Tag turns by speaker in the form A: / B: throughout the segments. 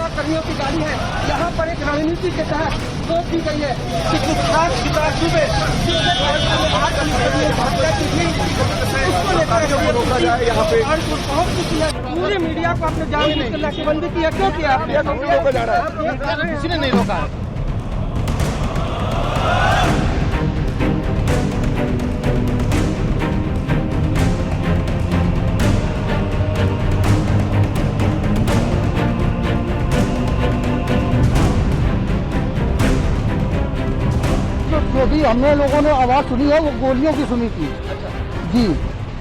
A: सुरक्षा कर्मियों की गाड़ी है। यहाँ पर एक रणनीति के तहत रोक दी गई है कि कुख्यात विकास दुबे उसको लेकर रोका जाए। यहाँ पे पहुँच चुकी है। पूरी मीडिया को अपने जान की नाकेबंदी की है। क्यों किया आपने? रोका जा रहा है, किसी ने नहीं रोका है।
B: भी हमने लोगों ने आवाज सुनी है, वो गोलियों की सुनी थी।
A: अच्छा
B: जी।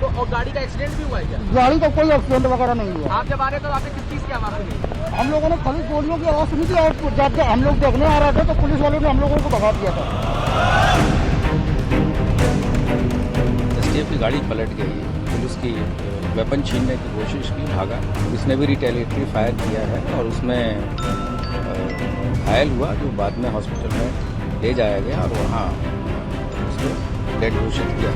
A: तो और गाड़ी का एक्सीडेंट भी हुआ है क्या?
B: गाड़ी का कोई एक्सीडेंट वगैरह नहीं हुआ।
A: आप जब आ रहे तो आपने किस चीज की आवाज सुनी?
B: हम लोगों ने खाली गोलियों की आवाज सुनी थी और जब हम लोग देखने आ रहे थे तो पुलिस वालों ने हम लोगों को भगा दिया था।
C: एसटीएफ की गाड़ी पलट गई, पुलिस की वेपन छीनने की कोशिश की, भागा। इसने भी रिटेलिएटरी फायर किया है और उसमें घायल हुआ, जो बाद में हॉस्पिटल में ले जाया गया और वहाँ उसको डेड घोषित किया।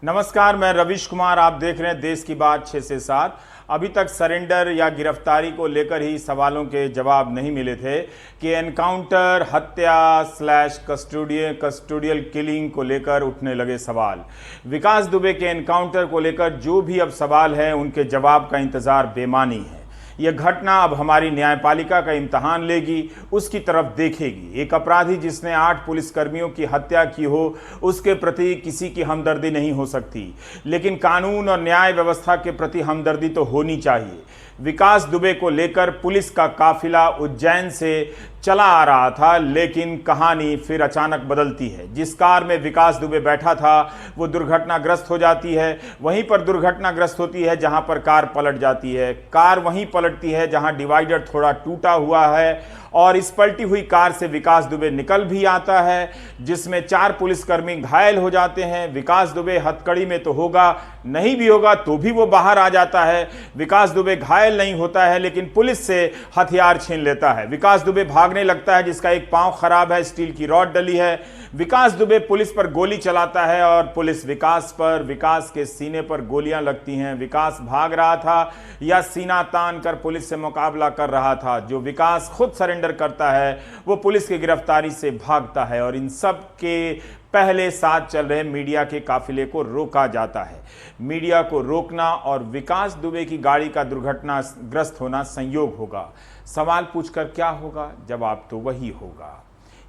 D: नमस्कार, मैं रविश कुमार, आप देख रहे हैं देश की बात 6 से 7। अभी तक सरेंडर या गिरफ्तारी को लेकर ही सवालों के जवाब नहीं मिले थे कि एनकाउंटर, हत्या स्लैश कस्टोडियल किलिंग को लेकर उठने लगे सवाल। विकास दुबे के एनकाउंटर को लेकर जो भी अब सवाल हैं उनके जवाब का इंतजार बेमानी है। यह घटना अब हमारी न्यायपालिका का इम्तहान लेगी, उसकी तरफ देखेगी। एक अपराधी जिसने 8 पुलिसकर्मियों की हत्या की हो, उसके प्रति किसी की हमदर्दी नहीं हो सकती, लेकिन कानून और न्याय व्यवस्था के प्रति हमदर्दी तो होनी चाहिए। विकास दुबे को लेकर पुलिस का काफिला उज्जैन से चला आ रहा था, लेकिन कहानी फिर अचानक बदलती है। जिस कार में विकास दुबे बैठा था वो दुर्घटनाग्रस्त हो जाती है, वहीं पर दुर्घटनाग्रस्त होती है जहां पर कार पलट जाती है। कार वहीं पलटती है जहां डिवाइडर थोड़ा टूटा हुआ है और इस पलटी हुई कार से विकास दुबे निकल भी आता है, जिसमें 4 पुलिसकर्मी घायल हो जाते हैं। विकास दुबे हथकड़ी में तो होगा, नहीं भी होगा तो भी वो बाहर आ जाता है। विकास दुबे घायल नहीं होता है, लेकिन पुलिस से हथियार छीन लेता है। विकास दुबे भागने लगता है, जिसका एक पांव खराब है, स्टील की रॉड डली है। विकास दुबे पुलिस पर गोली चलाता है और पुलिस विकास के सीने पर गोलियां लगती हैं। विकास भाग रहा था या सीना तान कर पुलिस से मुकाबला कर रहा था। जो विकास खुद सरेंडर करता है वो पुलिस की गिरफ्तारी से भागता है और इन सब के पहले साथ चल रहे मीडिया के काफिले को रोका जाता है। मीडिया को रोकना और विकास दुबे की गाड़ी का दुर्घटनाग्रस्त होना संयोग होगा। सवाल पूछकर क्या होगा? जवाब तो वही होगा।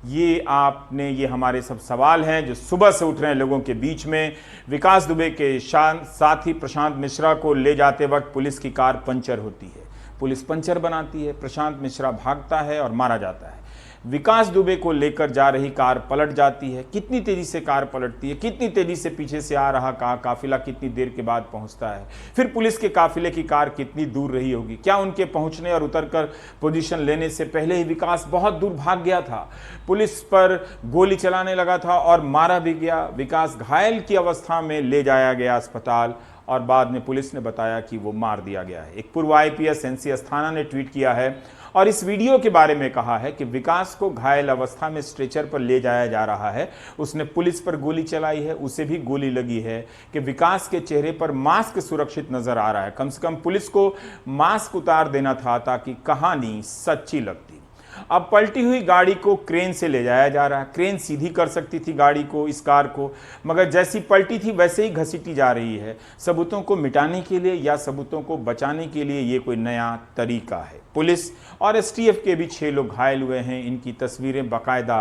D: ये हमारे सब सवाल हैं जो सुबह से उठ रहे हैं लोगों के बीच में। विकास दुबे के साथी प्रशांत मिश्रा को ले जाते वक्त पुलिस की कार पंचर होती है, पुलिस पंचर बनाती है, प्रशांत मिश्रा भागता है और मारा जाता है। विकास दुबे को लेकर जा रही कार पलट जाती है। कितनी तेजी से कार पलटती है, कितनी तेजी से पीछे से आ रहा काफिला कितनी देर के बाद पहुंचता है, फिर पुलिस के काफिले की कार कितनी दूर रही होगी। क्या उनके पहुंचने और उतरकर पोजीशन लेने से पहले ही विकास बहुत दूर भाग गया था, पुलिस पर गोली चलाने लगा था और मारा भी गया। विकास घायल की अवस्था में ले जाया गया अस्पताल और बाद में पुलिस ने बताया कि वो मार दिया गया है। एक पूर्व आईपीएस एनसी अस्थाना ने ट्वीट किया है और इस वीडियो के बारे में कहा है कि विकास को घायल अवस्था में स्ट्रेचर पर ले जाया जा रहा है। उसने पुलिस पर गोली चलाई है, उसे भी गोली लगी है कि विकास के चेहरे पर मास्क सुरक्षित नजर आ रहा है। कम से कम पुलिस को मास्क उतार देना था ताकि कहानी सच्ची लगती। अब पलटी हुई गाड़ी को क्रेन से ले जाया जा रहा है। क्रेन सीधी कर सकती थी गाड़ी को, इस कार को, मगर जैसी पलटी थी वैसे ही घसीटी जा रही है। सबूतों को मिटाने के लिए या सबूतों को बचाने के लिए ये कोई नया तरीका है। पुलिस और एसटीएफ के भी 6 लोग घायल हुए हैं। इनकी तस्वीरें बाकायदा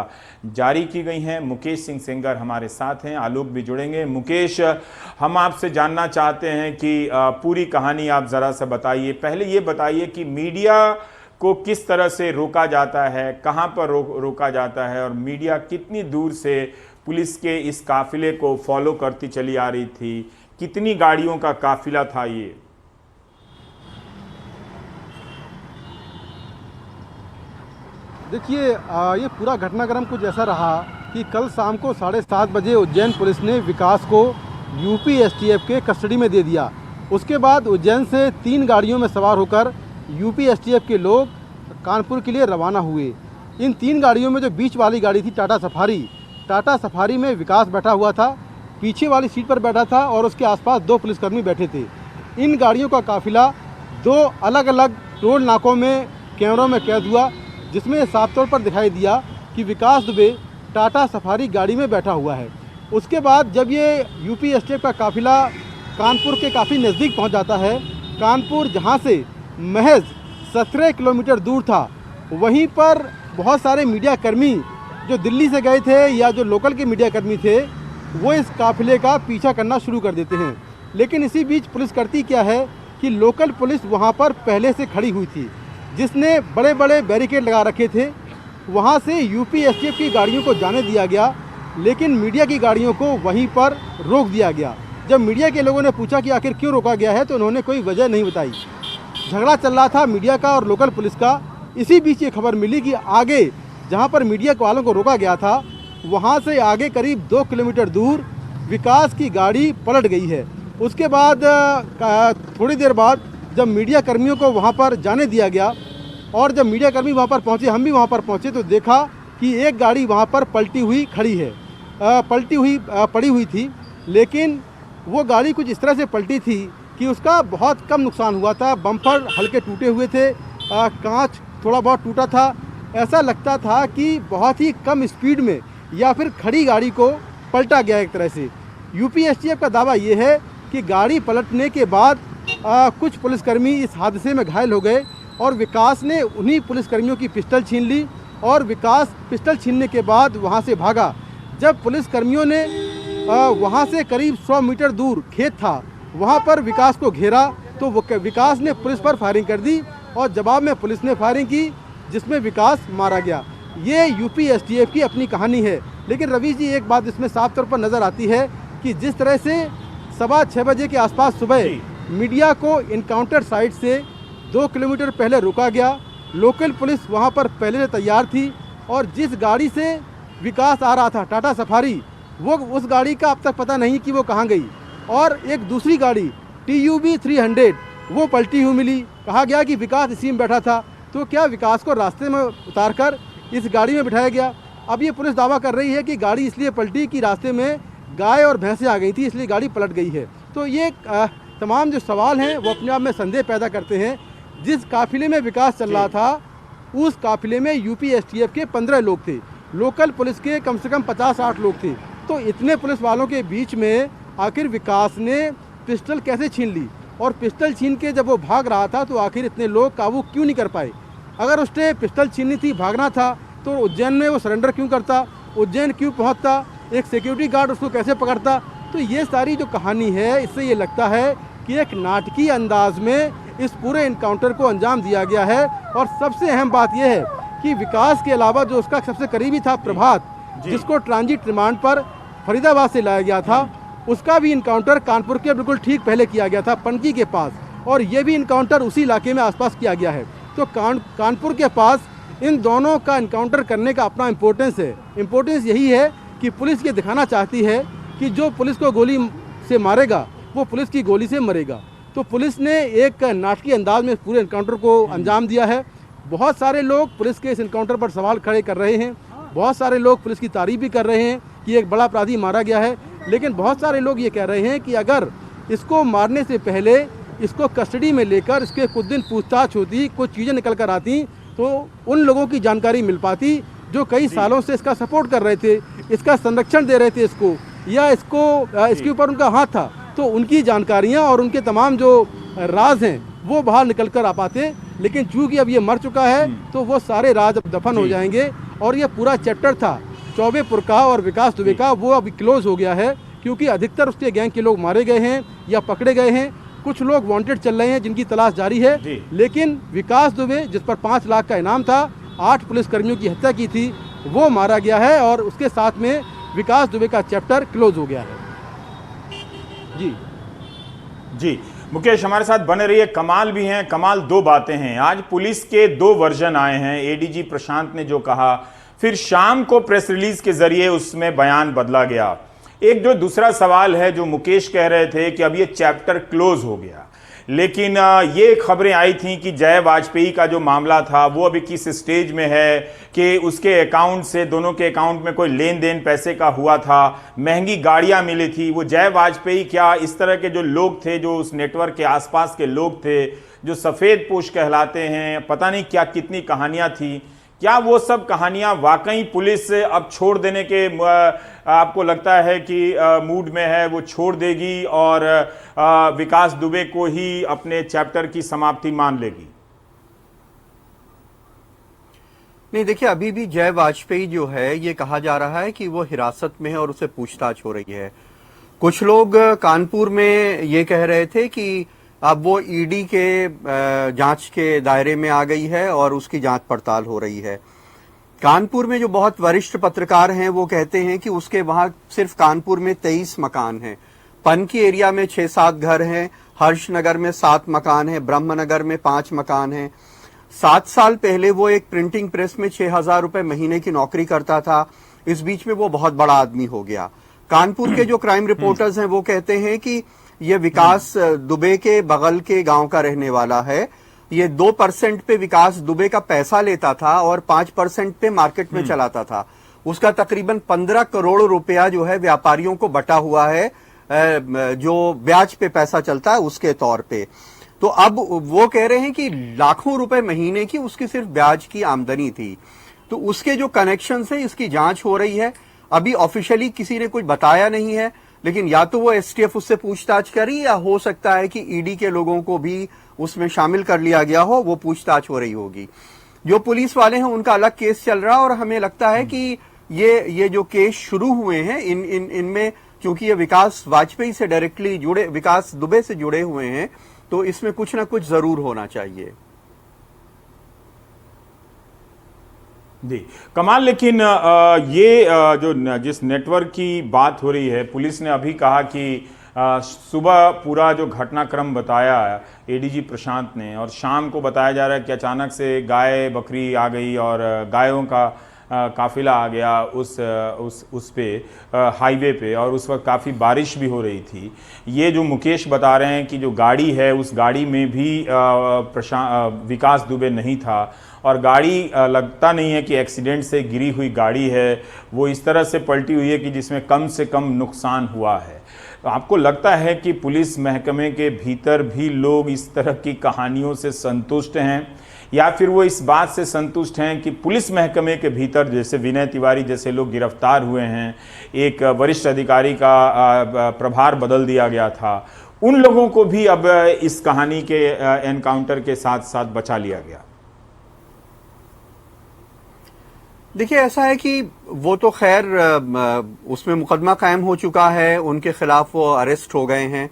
D: जारी की गई हैं। मुकेश सिंह सेंगर हमारे साथ हैं, आलोक भी जुड़ेंगे। मुकेश, हम आपसे जानना चाहते हैं कि पूरी कहानी आप ज़रा सा बताइए। पहले ये बताइए कि मीडिया को किस तरह से रोका जाता है, कहां पर रोका जाता है और मीडिया कितनी दूर से पुलिस के इस काफिले को फॉलो करती चली आ रही थी? कितनी गाड़ियों का काफिला था ये?
B: देखिए, ये पूरा घटनाक्रम कुछ ऐसा रहा कि कल शाम को 7:30 बजे उज्जैन पुलिस ने विकास को यूपी एसटीएफ के कस्टडी में दे दिया। उसके बाद उज्जैन से 3 गाड़ियों में सवार होकर यूपी एसटीएफ के लोग कानपुर के लिए रवाना हुए। इन 3 गाड़ियों में जो बीच वाली गाड़ी थी टाटा सफारी, टाटा सफारी में विकास बैठा हुआ था, पीछे वाली सीट पर बैठा था और उसके आसपास 2 पुलिसकर्मी बैठे थे। इन गाड़ियों का काफिला 2 अलग अलग टोल नाकों में कैमरों में कैद हुआ, जिसमें साफ तौर पर दिखाई दिया कि विकास दुबे टाटा सफारी गाड़ी में बैठा हुआ है। उसके बाद जब ये यूपी एसटीएफ का काफिला कानपुर के काफ़ी नज़दीक पहुंच जाता है, कानपुर जहां से महज 17 किलोमीटर दूर था, वहीं पर बहुत सारे मीडिया कर्मी जो दिल्ली से गए थे या जो लोकल के मीडिया कर्मी थे, वो इस काफिले का पीछा करना शुरू कर देते हैं। लेकिन इसी बीच पुलिस करती क्या है कि लोकल पुलिस वहां पर पहले से खड़ी हुई थी, जिसने बड़े बड़े बैरिकेड लगा रखे थे। वहां से यूपी एसटीएफ की गाड़ियों को जाने दिया गया, लेकिन मीडिया की गाड़ियों को वहीं पर रोक दिया गया। जब मीडिया के लोगों ने पूछा कि आखिर क्यों रोका गया है, तो उन्होंने कोई वजह नहीं बताई। झगड़ा चल रहा था मीडिया का और लोकल पुलिस का। इसी बीच ये खबर मिली कि आगे जहां पर मीडिया वालों को रोका गया था, वहां से आगे करीब 2 किलोमीटर दूर विकास की गाड़ी पलट गई है। उसके बाद थोड़ी देर बाद जब मीडिया कर्मियों को वहां पर जाने दिया गया और जब मीडिया कर्मी वहां पर पहुंचे, हम भी वहां पर पहुंचे, तो देखा कि एक गाड़ी वहां पर पलटी हुई खड़ी है, पड़ी हुई थी। लेकिन वो गाड़ी कुछ इस तरह से पलटी थी कि उसका बहुत कम नुकसान हुआ था। बम्पर हल्के टूटे हुए थे, कांच थोड़ा बहुत टूटा था। ऐसा लगता था कि बहुत ही कम स्पीड में या फिर खड़ी गाड़ी को पलटा गया एक तरह से। यूपी एसटीएफ का दावा ये है कि गाड़ी पलटने के बाद कुछ पुलिसकर्मी इस हादसे में घायल हो गए और विकास ने उन्हीं पुलिसकर्मियों की पिस्टल छीन ली और विकास पिस्टल छीनने के बाद वहाँ से भागा। जब पुलिसकर्मियों ने वहाँ से करीब 100 मीटर दूर खेत था, वहाँ पर विकास को घेरा, तो विकास ने पुलिस पर फायरिंग कर दी और जवाब में पुलिस ने फायरिंग की, जिसमें विकास मारा गया। ये यूपी एसटीएफ की अपनी कहानी है। लेकिन रवीश जी, एक बात इसमें साफ तौर पर नज़र आती है कि जिस तरह से 6:15 बजे के आसपास सुबह मीडिया को इनकाउंटर साइट से 2 किलोमीटर पहले रोका गया, लोकल पुलिस वहाँ पर पहले से तैयार थी और जिस गाड़ी से विकास आ रहा था, टाटा सफारी, वो उस गाड़ी का अब तक पता नहीं कि वो कहाँ गई। और एक दूसरी गाड़ी TUV 300 वो पलटी हुई मिली। कहा गया कि विकास इसी में बैठा था, तो क्या विकास को रास्ते में उतारकर इस गाड़ी में बिठाया गया? अब ये पुलिस दावा कर रही है कि गाड़ी इसलिए पलटी कि रास्ते में गाय और भैंसें आ गई थी, इसलिए गाड़ी पलट गई है। तो ये तमाम जो सवाल हैं वो अपने आप में संदेह पैदा करते हैं। जिस काफिले में विकास चल रहा था, उस काफिले में यूपी एसटीएफ के 15 लोग थे, लोकल पुलिस के कम से कम 50-60 लोग थे। तो इतने पुलिस वालों के बीच में आखिर विकास ने पिस्टल कैसे छीन ली? और पिस्टल छीन के जब वो भाग रहा था तो आखिर इतने लोग काबू क्यों नहीं कर पाए? अगर उसने पिस्टल छीननी थी, भागना था, तो उज्जैन में वो सरेंडर क्यों करता? उज्जैन क्यों पहुंचता? एक सिक्योरिटी गार्ड उसको कैसे पकड़ता? तो ये सारी जो कहानी है, इससे ये लगता है कि एक नाटकीय अंदाज में इस पूरे इनकाउंटर को अंजाम दिया गया है। और सबसे अहम बात यह है कि विकास के अलावा जो उसका सबसे करीबी था प्रभात, जिसको ट्रांजिट रिमांड पर फरीदाबाद से लाया गया था, उसका भी इनकाउंटर कानपुर के बिल्कुल ठीक पहले किया गया था, पनकी के पास, और ये भी इनकाउंटर उसी इलाके में आसपास किया गया है। तो कानपुर के पास इन दोनों का इनकाउंटर करने का अपना इम्पोर्टेंस है। इम्पोर्टेंस यही है कि पुलिस ये दिखाना चाहती है कि जो पुलिस को गोली से मारेगा वो पुलिस की गोली से मरेगा। तो पुलिस ने एक नाटकीय अंदाज में पूरे इनकाउंटर को अंजाम दिया है। बहुत सारे लोग पुलिस के इस इनकाउंटर पर सवाल खड़े कर रहे हैं, बहुत सारे लोग पुलिस की तारीफ भी कर रहे हैं कि एक बड़ा अपराधी मारा गया है। लेकिन बहुत सारे लोग ये कह रहे हैं कि अगर इसको मारने से पहले इसको कस्टडी में लेकर इसके कुछ दिन पूछताछ होती, कुछ चीज़ें निकल कर आती, तो उन लोगों की जानकारी मिल पाती जो कई सालों से इसका सपोर्ट कर रहे थे, इसका संरक्षण दे रहे थे इसको, या इसके ऊपर उनका हाथ था। तो उनकी जानकारियां और उनके तमाम जो राज हैं वो बाहर निकल कर आ पाते। लेकिन चूंकि अब ये मर चुका है तो वो सारे राज अब दफन हो जाएंगे। और ये पूरा चैप्टर था चौबेपुर का और विकास दुबे का, वो अभी क्लोज हो गया है, क्योंकि अधिकतर उसके गैंग के लोग मारे गए हैं या पकड़े गए हैं। कुछ लोग वांटेड चल रहे हैं जिनकी तलाश जारी है। लेकिन विकास दुबे, जिस पर 5 लाख का इनाम था, 8 पुलिसकर्मियों की हत्या की थी, वो मारा गया है और उसके साथ में विकास दुबे का चैप्टर क्लोज हो गया है।
D: जी मुकेश, हमारे साथ बने रहिए। कमाल भी हैं, कमाल 2 बातें हैं। आज पुलिस के 2 वर्जन आए हैं। एडीजी प्रशांत ने जो कहा, फिर शाम को प्रेस रिलीज के जरिए उसमें बयान बदला गया। एक जो दूसरा सवाल है जो मुकेश कह रहे थे कि अब ये चैप्टर क्लोज हो गया, लेकिन ये खबरें आई थी कि जय वाजपेयी का जो मामला था वो अभी किस स्टेज में है, कि उसके अकाउंट से दोनों के अकाउंट में कोई लेन देन पैसे का हुआ था, महंगी गाड़ियां मिली थी। वो जय वाजपेयी क्या इस तरह के जो लोग थे, जो उस नेटवर्क के आसपास के लोग थे, जो सफ़ेद पोश कहलाते हैं, पता नहीं क्या कितनी कहानियां थी, क्या वो सब कहानियां वाकई पुलिस अब छोड़ देने के आपको लगता है कि मूड में है, वो छोड़ देगी और विकास दुबे को ही अपने चैप्टर की समाप्ति मान लेगी?
E: नहीं, देखिए, अभी भी जय वाजपेयी जो है ये कहा जा रहा है कि वो हिरासत में है और उसे पूछताछ हो रही है। कुछ लोग कानपुर में ये कह रहे थे कि अब वो ईडी के जांच के दायरे में आ गई है और उसकी जांच पड़ताल हो रही है। कानपुर में जो बहुत वरिष्ठ पत्रकार हैं वो कहते हैं कि उसके वहां सिर्फ कानपुर में 23 मकान हैं, पनकी एरिया में 6-7 घर हैं, हर्षनगर में 7 मकान हैं, ब्रह्मनगर में 5 मकान हैं। 7 साल पहले वो एक प्रिंटिंग प्रेस में 6,000 रुपए महीने की नौकरी करता था। इस बीच में वो बहुत बड़ा आदमी हो गया। कानपुर के जो क्राइम रिपोर्टर्स हैं वो कहते हैं कि ये विकास दुबे के बगल के गांव का रहने वाला है। ये 2% पे विकास दुबे का पैसा लेता था और 5% पे मार्केट में चलाता था। उसका तकरीबन 15 करोड़ रुपया जो है व्यापारियों को बटा हुआ है, जो ब्याज पे पैसा चलता है उसके तौर पे। तो अब वो कह रहे हैं कि लाखों रुपए महीने की उसकी सिर्फ ब्याज की आमदनी थी। तो उसके जो कनेक्शन है इसकी जांच हो रही है। अभी ऑफिशियली किसी ने कुछ बताया नहीं है, लेकिन या तो वो एसटीएफ उससे पूछताछ करी या हो सकता है कि ईडी के लोगों को भी उसमें शामिल कर लिया गया हो, वो पूछताछ हो रही होगी। जो पुलिस वाले हैं उनका अलग केस चल रहा है और हमें लगता है कि ये जो केस शुरू हुए हैं इनमें क्योंकि ये विकास वाजपेयी से डायरेक्टली जुड़े, विकास दुबे से जुड़े हुए हैं, तो इसमें कुछ ना कुछ जरूर होना चाहिए।
D: जी कमाल, लेकिन ये जो जिस नेटवर्क की बात हो रही है, पुलिस ने अभी कहा कि सुबह पूरा जो घटनाक्रम बताया एडीजी प्रशांत ने और शाम को बताया जा रहा है कि अचानक से गाय बकरी आ गई और गायों का काफिला आ गया उस पे हाईवे पे, और उस वक्त काफ़ी बारिश भी हो रही थी। ये जो मुकेश बता रहे हैं कि जो गाड़ी है उस गाड़ी में भी विकास दुबे नहीं था और गाड़ी लगता नहीं है कि एक्सीडेंट से गिरी हुई गाड़ी है, वो इस तरह से पलटी हुई है कि जिसमें कम से कम नुकसान हुआ है। तो आपको लगता है कि पुलिस महकमे के भीतर भी लोग इस तरह की कहानियों से संतुष्ट हैं, या फिर वो इस बात से संतुष्ट हैं कि पुलिस महकमे के भीतर जैसे विनय तिवारी जैसे लोग गिरफ्तार हुए हैं, एक वरिष्ठ अधिकारी का प्रभार बदल दिया गया था, उन लोगों को भी अब इस कहानी के एनकाउंटर के साथ साथ बचा लिया गया?
E: देखिए, ऐसा है कि वो तो खैर उसमें मुकदमा कायम हो चुका है, उनके खिलाफ वो अरेस्ट हो गए हैं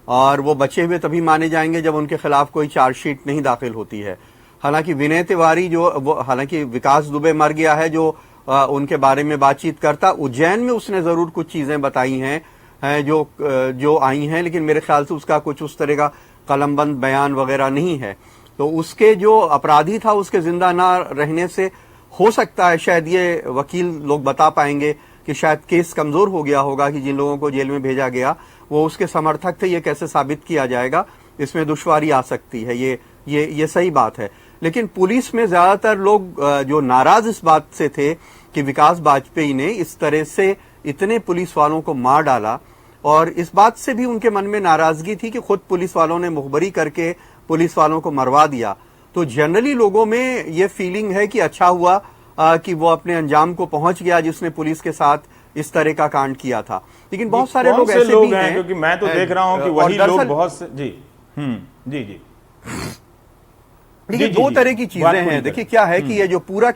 E: और वो बचे हुए तभी माने जाएंगे जब उनके खिलाफ कोई चार्जशीट नहीं दाखिल होती है। हालांकि विनय तिवारी हालांकि विकास दुबे मर गया है जो उनके बारे में बातचीत करता, उज्जैन में उसने जरूर कुछ चीजें बताई हैं जो आई हैं, लेकिन मेरे ख्याल से उसका कुछ उस तरह का कलमबंद बयान वगैरह नहीं है। तो उसके जो अपराधी था उसके जिंदा ना रहने से हो सकता है, शायद ये वकील लोग बता पाएंगे कि शायद केस कमजोर हो गया होगा कि जिन लोगों को जेल में भेजा गया वो उसके समर्थक थे। ये कैसे साबित किया जाएगा, इसमें दुश्वारी आ सकती है, ये सही बात है। लेकिन पुलिस में ज्यादातर लोग जो नाराज इस बात से थे कि विकास वाजपेयी ने इस तरह से इतने पुलिस वालों को मार डाला, और इस बात से भी उनके मन में नाराजगी थी कि खुद पुलिस वालों ने मुखबरी करके पुलिस वालों को मरवा दिया। तो जनरली लोगों में ये फीलिंग है कि अच्छा हुआ कि वो अपने अंजाम को पहुंच गया जिसने पुलिस के साथ इस तरह का कांड किया था। लेकिन बहुत सारे लोग ऐसे भी हैं,
D: क्योंकि मैं तो देख रहा हूं कि वही लोग बहुत जी
E: देखिए, दो तरह की चीजें हैं। देखिए क्या है कि ये जो पूरा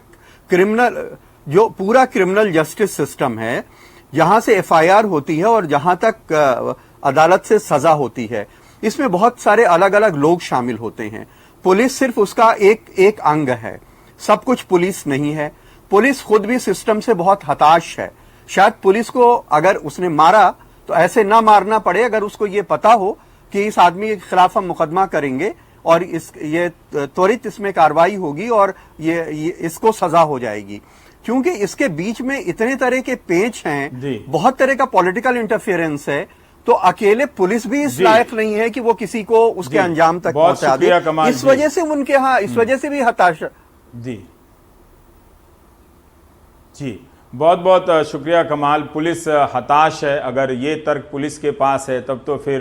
E: क्रिमिनल जस्टिस सिस्टम है, जहां से एफआईआर होती है और जहां तक अदालत से सजा होती है, इसमें बहुत सारे अलग अलग लोग शामिल होते हैं। पुलिस सिर्फ उसका एक अंग है, सब कुछ पुलिस नहीं है। पुलिस खुद भी सिस्टम से बहुत हताश है। शायद पुलिस को अगर उसने मारा तो ऐसे ना मारना पड़े, अगर उसको ये पता हो कि इस आदमी के खिलाफ हम मुकदमा करेंगे और ये त्वरित इसमें कार्रवाई होगी और ये इसको सजा हो जाएगी। क्योंकि इसके बीच में इतने तरह के पेच हैं, बहुत तरह का पॉलिटिकल इंटरफेरेंस है, तो अकेले पुलिस भी इस लायक नहीं है कि वो किसी को उसके अंजाम तक
D: बहुत
E: पहुंचा दे।
D: शुक्रिया कमाल
E: इस वजह से उनके यहाँ इस वजह से भी हताशा।
D: जी बहुत बहुत शुक्रिया कमाल। पुलिस हताश है। अगर ये तर्क पुलिस के पास है तब तो फिर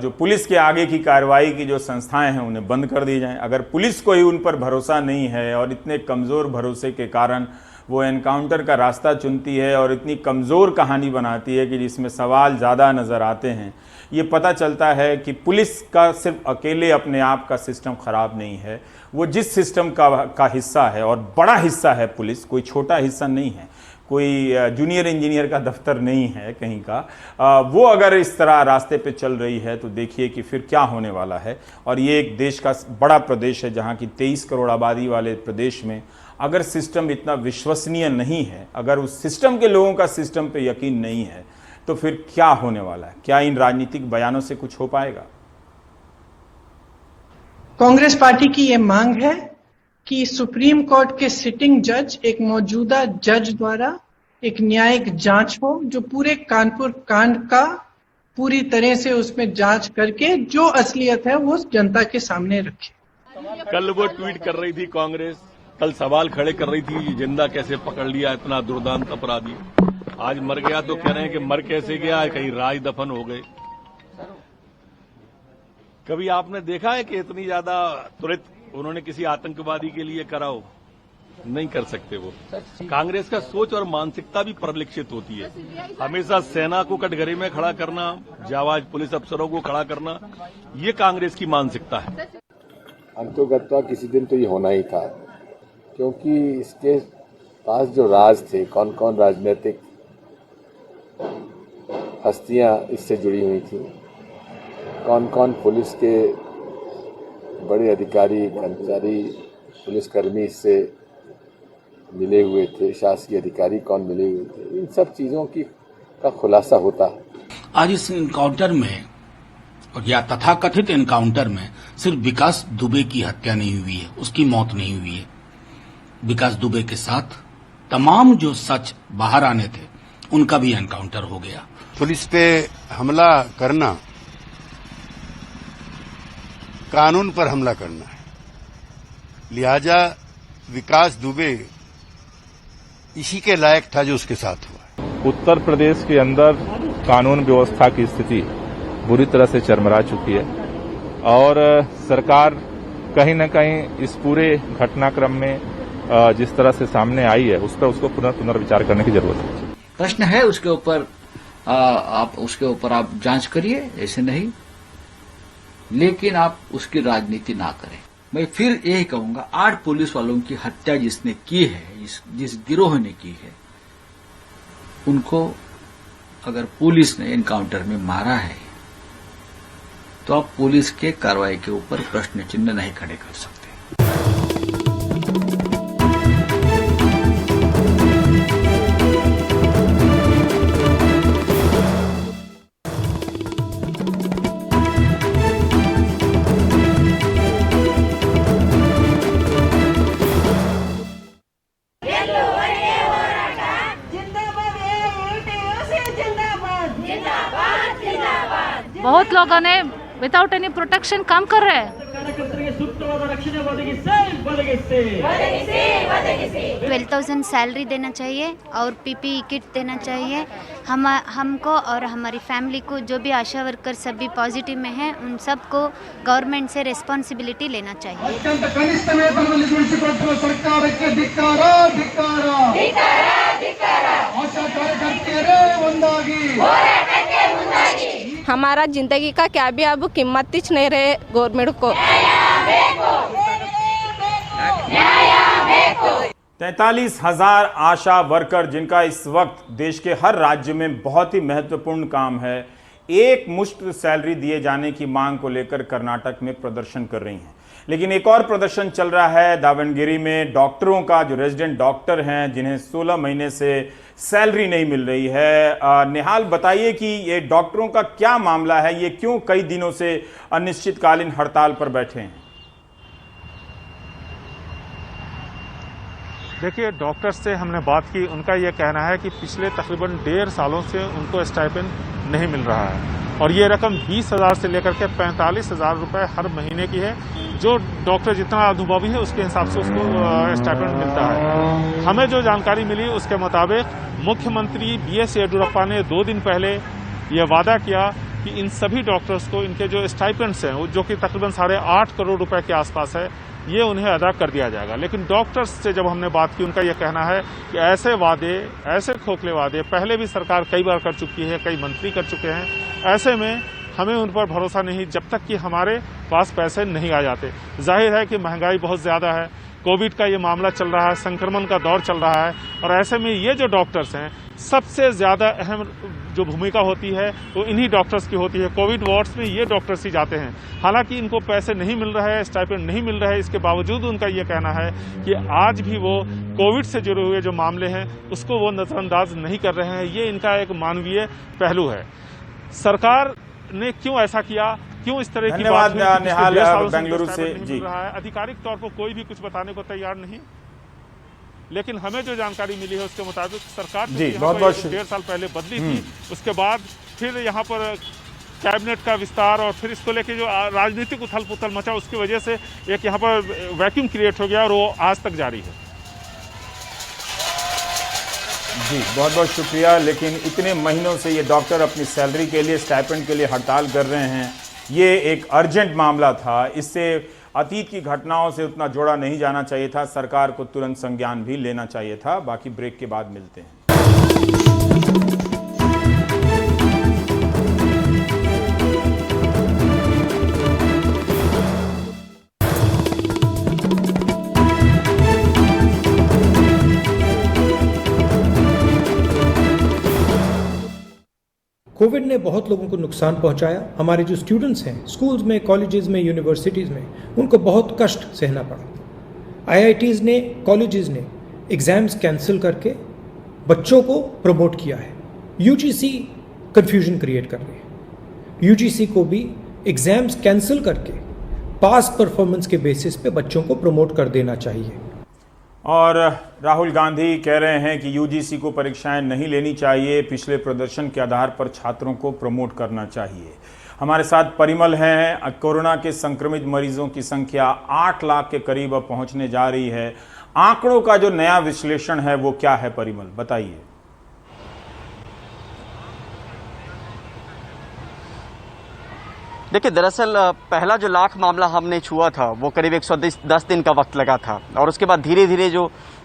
D: जो पुलिस के आगे की कार्रवाई की जो संस्थाएं हैं उन्हें बंद कर दी जाएं। अगर पुलिस को ही उन पर भरोसा नहीं है और इतने कमज़ोर भरोसे के कारण वो एनकाउंटर का रास्ता चुनती है और इतनी कमज़ोर कहानी बनाती है कि जिसमें सवाल ज़्यादा नज़र आते हैं, ये पता चलता है कि पुलिस का सिर्फ अकेले अपने आप का सिस्टम ख़राब नहीं है, वो जिस सिस्टम का हिस्सा है और बड़ा हिस्सा है पुलिस, कोई छोटा हिस्सा नहीं है, कोई जूनियर इंजीनियर का दफ्तर नहीं है कहीं का, वो अगर इस तरह रास्ते पे चल रही है तो देखिए कि फिर क्या होने वाला है। और ये एक देश का बड़ा प्रदेश है जहाँ की 23 करोड़ आबादी वाले प्रदेश में अगर सिस्टम इतना विश्वसनीय नहीं है, अगर उस सिस्टम के लोगों का सिस्टम पे यकीन नहीं है, तो फिर क्या होने वाला है? क्या इन राजनीतिक बयानों से कुछ हो पाएगा?
A: कांग्रेस पार्टी की ये मांग है कि सुप्रीम कोर्ट के सिटिंग जज, एक मौजूदा जज द्वारा एक न्यायिक जांच हो जो पूरे कानपुर कांड का पूरी तरह से उसमें जांच करके जो असलियत है वो जनता के सामने रखे।
F: कल वो ट्वीट कर रही थी कांग्रेस, कल सवाल खड़े कर रही थी ये जिंदा कैसे पकड़ लिया इतना दुर्दांत अपराधी, आज मर गया तो कह रहे हैं कि मर कैसे गया, कहीं राज दफन हो गए। कभी आपने देखा है कि इतनी ज्यादा त्वरित उन्होंने किसी आतंकवादी के लिए करा हो? नहीं कर सकते वो। कांग्रेस का सोच और मानसिकता भी परिलक्षित होती है। हमेशा सेना को कटघरे में खड़ा करना, जाबाज पुलिस अफसरों को खड़ा करना, ये कांग्रेस की मानसिकता है।
G: अंतोगत्वा किसी दिन तो ये होना ही था, क्योंकि इसके पास जो राज थे, कौन कौन राजनीतिक हस्तियां इससे जुड़ी हुई थी, कौन कौन पुलिस के बड़े अधिकारी, कर्मचारी, पुलिसकर्मी इससे मिले हुए थे, शासकीय अधिकारी कौन मिले हुए थे, इन सब चीजों का खुलासा होता है।
H: आज इस एनकाउंटर में या तथाकथित एनकाउंटर में सिर्फ विकास दुबे की हत्या नहीं हुई है, उसकी मौत नहीं हुई है। विकास दुबे के साथ तमाम जो सच बाहर आने थे उनका भी एनकाउंटर हो गया।
I: पुलिस पे हमला करना कानून पर हमला करना है, लिहाजा विकास दुबे इसी के लायक था जो उसके साथ हुआ।
J: उत्तर प्रदेश के अंदर कानून व्यवस्था की स्थिति बुरी तरह से चरमरा चुकी है और सरकार कहीं न कहीं इस पूरे घटनाक्रम में जिस तरह से सामने आई है उस पर उसको पुनर्विचार करने की जरूरत है।
K: प्रश्न है उसके ऊपर आप जांच करिए, ऐसे नहीं, लेकिन आप उसकी राजनीति ना करें। मैं फिर यही कहूंगा, 8 पुलिस वालों की हत्या जिसने की है, जिस गिरोह ने की है, उनको अगर पुलिस ने एनकाउंटर में मारा है तो आप पुलिस के कार्रवाई के ऊपर प्रश्न चिन्ह नहीं खड़े कर सकते।
L: बहुत लोगों ने विदाउट एनी प्रोटेक्शन काम कर रहे हैं।
M: 12,000 सैलरी देना चाहिए और पीपीई किट देना चाहिए। हमको और हमारी फैमिली को, जो भी आशा वर्कर सभी पॉजिटिव में हैं, उन सबको गवर्नमेंट से रेस्पॉन्सिबिलिटी लेना चाहिए।
N: हमारा जिंदगी का क्या भी अब कीमत नहीं रहे गवर्नमेंट को।
D: 43,000 आशा वर्कर, जिनका इस वक्त देश के हर राज्य में बहुत ही महत्वपूर्ण काम है, एक मुश्त सैलरी दिए जाने की मांग को लेकर कर्नाटक में प्रदर्शन कर रही हैं। लेकिन एक और प्रदर्शन चल रहा है दावणगेरी में, डॉक्टरों का, जो रेजिडेंट डॉक्टर हैं जिन्हें 16 महीने से सैलरी नहीं मिल रही है। निहाल, बताइए कि ये डॉक्टरों का क्या मामला है, ये क्यों कई दिनों से अनिश्चितकालीन हड़ताल पर बैठे हैं?
J: देखिए, डॉक्टर्स से हमने बात की, उनका यह कहना है कि पिछले तकरीबन 1.5 सालों से उनको स्टाइपेंड
O: नहीं मिल रहा है और ये रकम 20,000 से लेकर के 45,000 रुपए हर महीने की है। जो डॉक्टर जितना अनुभवी है उसके हिसाब से उसको स्टाइपेंड मिलता है। हमें जो जानकारी मिली उसके मुताबिक मुख्यमंत्री BS येडियुरप्पा ने 2 दिन पहले ये वादा किया कि इन सभी डॉक्टर्स को इनके जो स्टाइपेंड्स हैं जो कि तकरीबन 8.5 करोड़ रुपए के आसपास है ये उन्हें अदा कर दिया जाएगा। लेकिन डॉक्टर्स से जब हमने बात की उनका यह कहना है कि ऐसे वादे, ऐसे खोखले वादे पहले भी सरकार कई बार कर चुकी है, कई मंत्री कर चुके हैं। ऐसे में हमें उन पर भरोसा नहीं जब तक कि हमारे पास पैसे नहीं आ जाते। जाहिर है कि महंगाई बहुत ज्यादा है, कोविड का ये मामला चल रहा है, संक्रमण का दौर चल रहा है और ऐसे में ये जो डॉक्टर्स हैं सबसे ज्यादा अहम जो भूमिका होती है वो इन्हीं डॉक्टर्स की होती है। कोविड वार्ड्स में ये डॉक्टर्स ही जाते हैं। हालांकि इनको पैसे नहीं मिल रहे हैं, स्टाइपेंड नहीं मिल रहे हैं, इसके बावजूद उनका ये कहना है कि आज भी वो कोविड से जुड़े हुए जो मामले हैं उसको वो नजरअंदाज नहीं कर रहे हैं। ये इनका एक मानवीय पहलू है। सरकार ने क्यों ऐसा किया, क्यों इस तरह की बात हुई?
D: निहाल बेंगलुरु से जी
O: आधिकारिक तौर पर कोई भी कुछ बताने को तैयार नहीं, लेकिन हमें जो जानकारी मिली है उसके मुताबिक सरकार
D: जी बहुत
O: 1.5 साल पहले बदली थी, उसके बाद फिर यहाँ पर कैबिनेट का विस्तार और फिर इसको लेके जो राजनीतिक उथल पुथल मचा उसकी वजह से एक यहाँ पर वैक्यूम क्रिएट हो गया और वो आज तक जारी है।
D: जी बहुत बहुत शुक्रिया। लेकिन इतने महीनों से ये डॉक्टर अपनी सैलरी के लिए, स्टाइपेंड के लिए हड़ताल कर रहे हैं। ये एक अर्जेंट मामला था, इससे अतीत की घटनाओं से उतना जोड़ा नहीं जाना चाहिए था। सरकार को तुरंत संज्ञान भी लेना चाहिए था। बाकी ब्रेक के बाद मिलते हैं।
P: कोविड ने बहुत लोगों को नुकसान पहुंचाया। हमारे जो स्टूडेंट्स हैं स्कूल्स में, कॉलेजेस में, यूनिवर्सिटीज़ में, उनको बहुत कष्ट सहना पड़ा। IITs ने, कॉलेजेस ने एग्ज़ाम्स कैंसिल करके बच्चों को प्रमोट किया है। UGC कन्फ्यूजन क्रिएट कर रही है। UGC को भी एग्ज़ाम्स कैंसिल करके पास परफॉर्मेंस के बेसिस पे बच्चों को प्रमोट कर देना चाहिए।
D: और राहुल गांधी कह रहे हैं कि UGC को परीक्षाएं नहीं लेनी चाहिए, पिछले प्रदर्शन के आधार पर छात्रों को प्रमोट करना चाहिए। हमारे साथ परिमल हैं। कोरोना के संक्रमित मरीजों की संख्या 8 लाख के करीब अब पहुंचने जा रही है। आंकड़ों का जो नया विश्लेषण है वो क्या है परिमल, बताइए।
Q: देखिए, दरअसल पहला जो लाख मामला हमने छुआ था वो करीब 110 दिन का वक्त लगा था और उसके बाद धीरे धीरे जो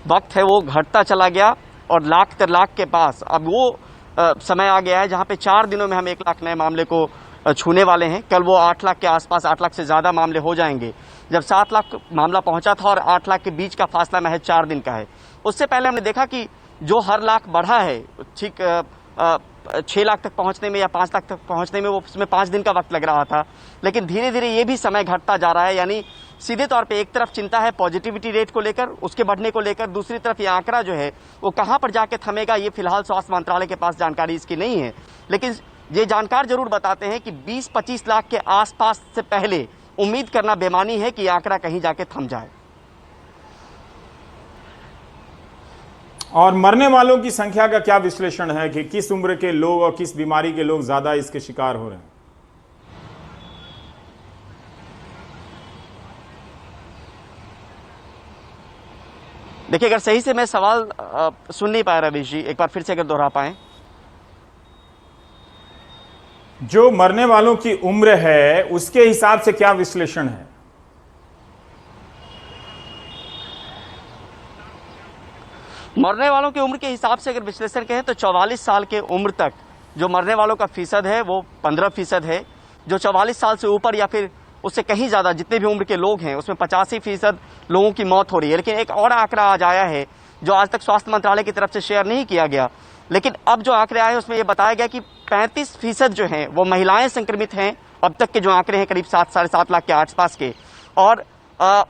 Q: वक्त है वो घटता चला गया और लाख के पास अब वो समय आ गया है जहां पे 4 दिनों में हम 1 लाख नए मामले को छूने वाले हैं। कल वो 8 लाख के आसपास, 8 लाख से ज़्यादा मामले हो जाएंगे। जब 7 लाख मामला पहुंचा था और 8 लाख के बीच का फासला महज 4 दिन का है। उससे पहले हमने देखा कि जो हर लाख बढ़ा है ठीक 6 लाख तक पहुंचने में या 5 लाख तक पहुंचने में वो उसमें 5 दिन का वक्त लग रहा था। लेकिन धीरे धीरे ये भी समय घटता जा रहा है। यानी सीधे तौर पे एक तरफ चिंता है पॉजिटिविटी रेट को लेकर, उसके बढ़ने को लेकर, दूसरी तरफ ये आंकड़ा जो है वो कहां पर जाके थमेगा ये फिलहाल स्वास्थ्य मंत्रालय के पास जानकारी इसकी नहीं है। लेकिन ये जानकार जरूर बताते हैं कि 20-25 लाख के आसपास से पहले उम्मीद करना बेमानी है कि आंकड़ा कहीं जाके थम जाए।
D: और मरने वालों की संख्या का क्या विश्लेषण है कि किस उम्र के लोग और किस बीमारी के लोग ज्यादा इसके शिकार हो रहे हैं?
Q: देखिए, अगर सही से मैं सवाल सुन नहीं पाया रवीश जी, एक बार फिर से अगर दोहरा पाएं।
D: जो मरने वालों की उम्र है उसके हिसाब से क्या विश्लेषण है?
Q: मरने वालों की उम्र के हिसाब से अगर विश्लेषण कहें तो 44 साल के उम्र तक जो मरने वालों का फीसद है वो 15% है। जो 44 साल से ऊपर या फिर उससे कहीं ज़्यादा जितने भी उम्र के लोग हैं उसमें 85% लोगों की मौत हो रही है। लेकिन एक और आंकड़ा आज आया है जो आज तक स्वास्थ्य मंत्रालय की तरफ से शेयर नहीं किया गया, लेकिन अब जो आंकड़े आए उसमें यह बताया गया कि 35% जो हैं वो महिलाएं संक्रमित हैं। अब तक के जो आंकड़े हैं करीब 7-7.5 लाख के आसपास के, और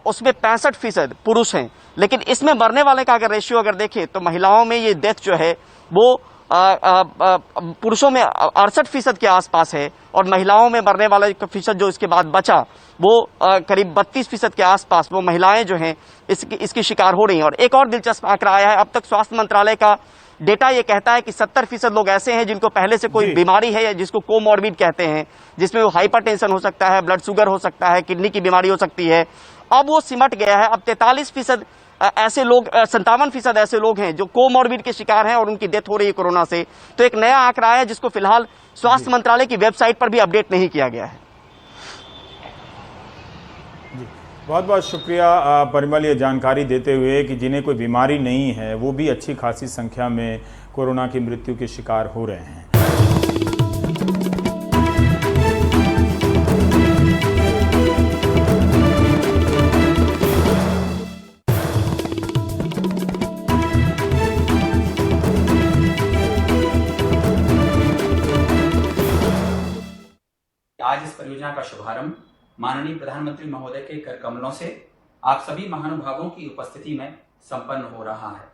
Q: उसमें 65% पुरुष हैं। लेकिन इसमें मरने वाले का अगर रेशियो अगर देखें तो महिलाओं में ये डेथ जो है वो पुरुषों में 68% के आसपास है और महिलाओं में मरने वाला फीसद जो इसके बाद बचा वो करीब 32% के आसपास वो महिलाएं जो हैं इसकी शिकार हो रही हैं। और एक और दिलचस्प आंकड़ा आया है, अब तक स्वास्थ्य मंत्रालय का डेटा ये कहता है कि 70% लोग ऐसे हैं जिनको पहले से कोई बीमारी है या जिसको कोमॉर्बिड कहते हैं, जिसमें वो हाइपरटेंशन हो सकता है, ब्लड शुगर हो सकता है, किडनी की बीमारी हो सकती है। अब वो सिमट गया है। अब 43% ऐसे लोग, 57% ऐसे लोग हैं जो कोमॉर्बिड के शिकार हैं और उनकी डेथ हो रही है कोरोना से। तो एक नया आंकड़ा है जिसको फिलहाल स्वास्थ्य मंत्रालय की वेबसाइट पर भी अपडेट नहीं किया गया है।
D: बहुत बहुत शुक्रिया परिमल, ये जानकारी देते हुए कि जिन्हें कोई बीमारी नहीं है वो भी अच्छी खासी संख्या में कोरोना की मृत्यु के शिकार हो रहे हैं।
R: आज इस परियोजना का शुभारंभ माननीय प्रधानमंत्री महोदय के कर कमलों से आप सभी महानुभावों की उपस्थिति में संपन्न हो रहा है।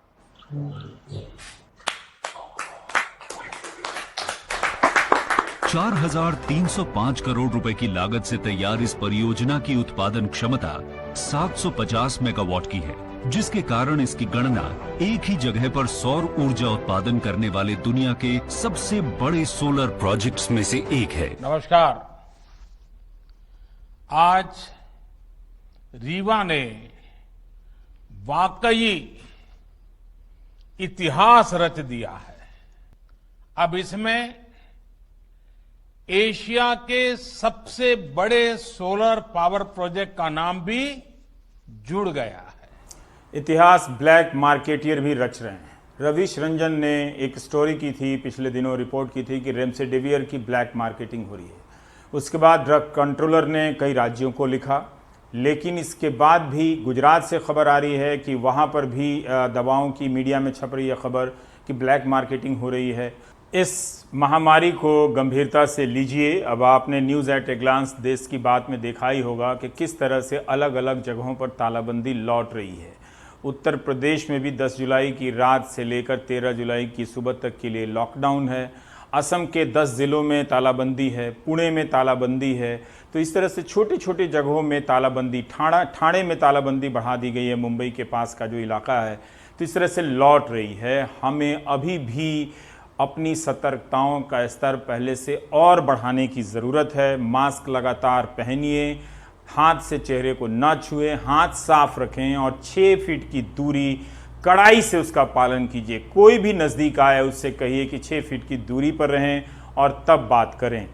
S: 4,305 करोड़ रुपए की लागत से तैयार इस परियोजना की उत्पादन क्षमता 750 मेगावाट की है, जिसके कारण इसकी गणना एक ही जगह पर सौर ऊर्जा उत्पादन करने वाले दुनिया के सबसे बड़े सोलर प्रोजेक्ट्स में से एक है।
T: नमस्कार। आज रीवा ने वाकई इतिहास रच दिया है। अब इसमें एशिया के सबसे बड़े सोलर पावर प्रोजेक्ट का नाम भी जुड़ गया है।
D: इतिहास ब्लैक मार्केटियर भी रच रहे हैं। रविश रंजन ने एक स्टोरी की थी, पिछले दिनों रिपोर्ट की थी कि रेमडेसिविर की ब्लैक मार्केटिंग हो रही है। उसके बाद ड्रग कंट्रोलर ने कई राज्यों को लिखा, लेकिन इसके बाद भी गुजरात से खबर आ रही है कि वहाँ पर भी दवाओं की मीडिया में छप रही है खबर कि ब्लैक मार्केटिंग हो रही है। इस महामारी को गंभीरता से लीजिए। अब आपने न्यूज़ एट ए ग्लांस देश की बात में देखा ही होगा कि किस तरह से अलग अलग जगहों पर तालाबंदी लौट रही है। उत्तर प्रदेश में भी 10 जुलाई की रात से लेकर 13 जुलाई की सुबह तक के लिए लॉकडाउन है। असम के 10 जिलों में तालाबंदी है, पुणे में तालाबंदी है। तो इस तरह से छोटी छोटी जगहों में तालाबंदी, ठाणे में तालाबंदी बढ़ा दी गई है, मुंबई के पास का जो इलाका है। तो इस तरह से लौट रही है। हमें अभी भी अपनी सतर्कताओं का स्तर पहले से और बढ़ाने की ज़रूरत है। मास्क लगातार पहनिए, हाथ से चेहरे को ना छुएं, हाथ साफ रखें और 6 फीट की दूरी कड़ाई से उसका पालन कीजिए। कोई भी नज़दीक आए उससे कहिए कि 6 फीट की दूरी पर रहें और तब बात करें।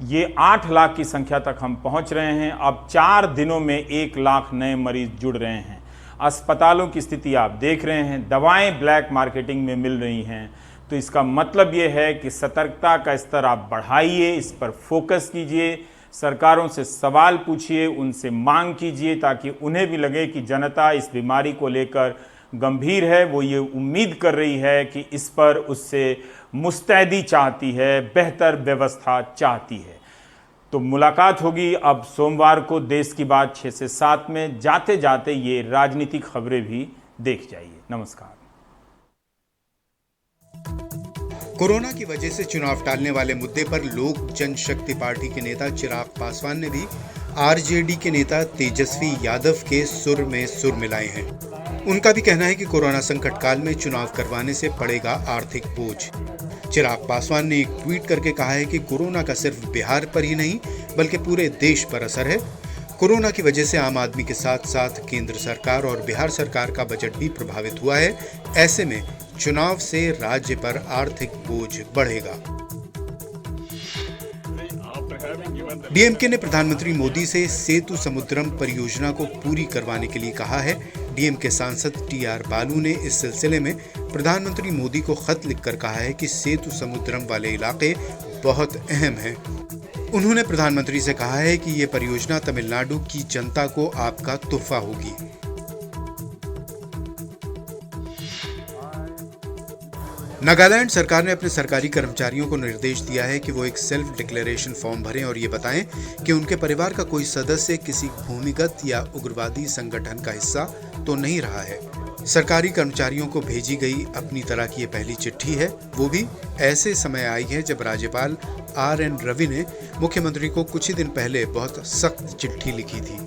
D: ये 8 लाख की संख्या तक हम पहुंच रहे हैं। अब 4 दिनों में 1 लाख नए मरीज जुड़ रहे हैं। अस्पतालों की स्थिति आप देख रहे हैं, दवाएं ब्लैक मार्केटिंग में मिल रही हैं। तो इसका मतलब ये है कि सतर्कता का स्तर आप बढ़ाइए, इस पर फोकस कीजिए, सरकारों से सवाल पूछिए, उनसे मांग कीजिए, ताकि उन्हें भी लगे कि जनता इस बीमारी को लेकर गंभीर है। वो ये उम्मीद कर रही है कि इस पर उससे मुस्तैदी चाहती है, बेहतर व्यवस्था चाहती है। तो मुलाकात होगी अब सोमवार को देश की बात 6 से 7 में। जाते जाते ये राजनीतिक खबरें भी देख जाइए। नमस्कार।
U: कोरोना की वजह से चुनाव टालने वाले मुद्दे पर लोक जनशक्ति पार्टी के नेता चिराग पासवान ने भी आरजेडी के नेता तेजस्वी यादव के सुर में सुर मिलाए हैं। उनका भी कहना है कि कोरोना संकट काल में चुनाव करवाने से पड़ेगा आर्थिक बोझ। चिराग पासवान ने एक ट्वीट करके कहा है कि कोरोना का सिर्फ बिहार पर ही नहीं बल्कि पूरे देश पर असर है। कोरोना की वजह से आम आदमी के साथ साथ केंद्र सरकार और बिहार सरकार का बजट भी प्रभावित हुआ है। ऐसे में चुनाव से राज्य पर आर्थिक बोझ बढ़ेगा। डीएमके ने प्रधानमंत्री मोदी से सेतु समुद्रम परियोजना को पूरी करवाने के लिए कहा है। डीएमके सांसद टीआर बालू ने इस सिलसिले में प्रधानमंत्री मोदी को खत लिखकर कहा है कि सेतु समुद्रम वाले इलाके बहुत अहम हैं। उन्होंने प्रधानमंत्री से कहा है कि ये परियोजना तमिलनाडु की जनता को आपका तोहफा होगी। नागालैंड सरकार ने अपने सरकारी कर्मचारियों को निर्देश दिया है कि वो एक सेल्फ डिक्लेरेशन फॉर्म भरें और ये बताएं कि उनके परिवार का कोई सदस्य किसी भूमिगत या उग्रवादी संगठन का हिस्सा तो नहीं रहा है। सरकारी कर्मचारियों को भेजी गई अपनी तरह की ये पहली चिट्ठी है। वो भी ऐसे समय आई है जब राज्यपाल RN रवि ने मुख्यमंत्री को कुछ ही दिन पहले बहुत सख्त चिट्ठी लिखी थी।